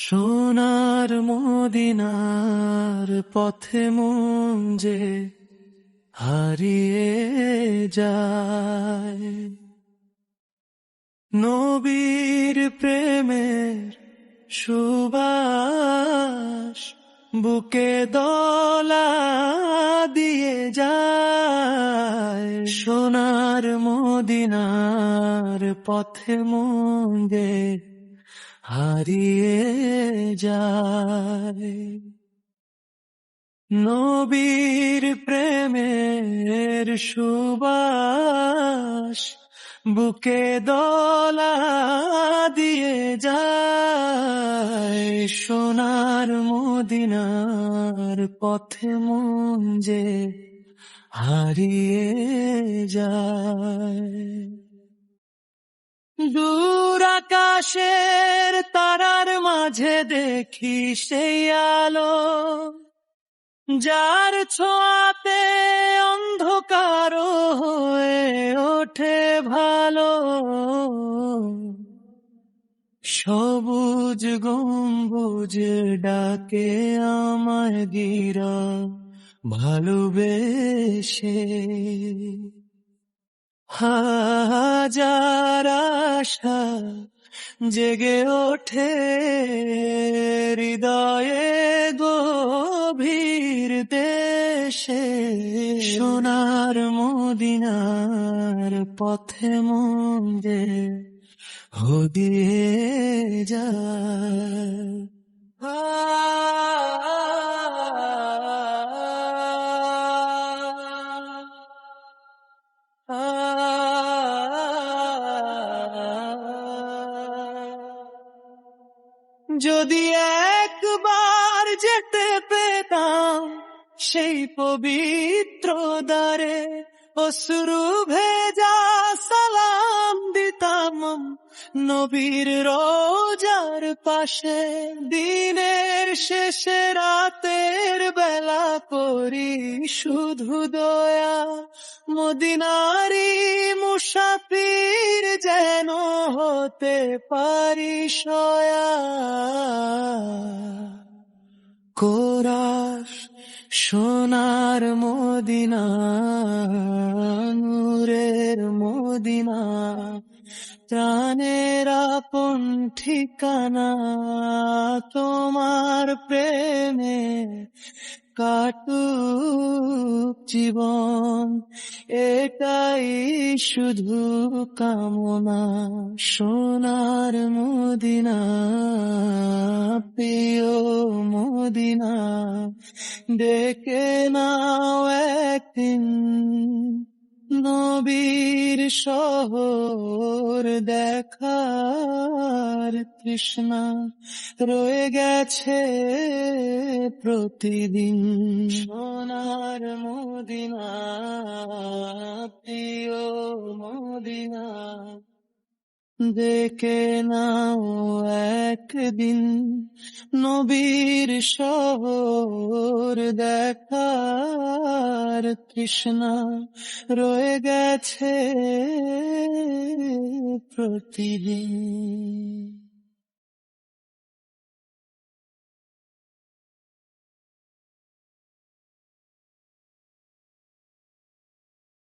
সোনার মদিনার পথে মন যে হারিয়ে যায়, নবীর প্রেমের সুবাস বুকে দোলা দিয়ে যায়। সোনার মদিনার পথে মন যে হারিয়ে যায়, নবীর প্রেমের সুবাস বুকে দোলা দিয়ে যায়। সোনার মদিনার পথে মন যে হারিয়ে যায়। দূর আকাশের তারার মাঝে দেখি সেই আলো, যার ছোঁয়াতে অন্ধকার হয়ে ওঠে ভালো। সবুজ গম্বুজ ডাকে আমায় গিরা ভালোবেসে, হাজার আশা জেগে ওঠে হৃদয়ে গভীর দেশে। সোনার মদিনার পথে মন যে হারিয়ে যায়। যদি একবার যেতে পেতাম সেই পবিত্র দ্বারে, অশ্রু ভেজা সালাম দিতাম নবীর রোজার পাশে। দিনের শেষে রাতের বেলা করি শুধু দয়া, মদিনারি মুসাফির যেন হতে পারি সয়া। কোরাস সোনার মদিনা, নূরের মদিনা, প্রাণের আপন ঠিকানা। তোমার প্রেমে কাটুক জীবন, এটাই শুধু কামনা। সোনার মদিনা, প্রিয় মদিনা, ডেকে নাও একদিন। নবীর শহর দেখার তৃষ্ণা রয়ে গেছে প্রতিদিন। সোনার মদিনা, প্রিয় মদিনা, ডেকে নাও একদিন। নবীর শহর দেখার তৃষ্ণা রয়ে গেছে প্রতিদিন।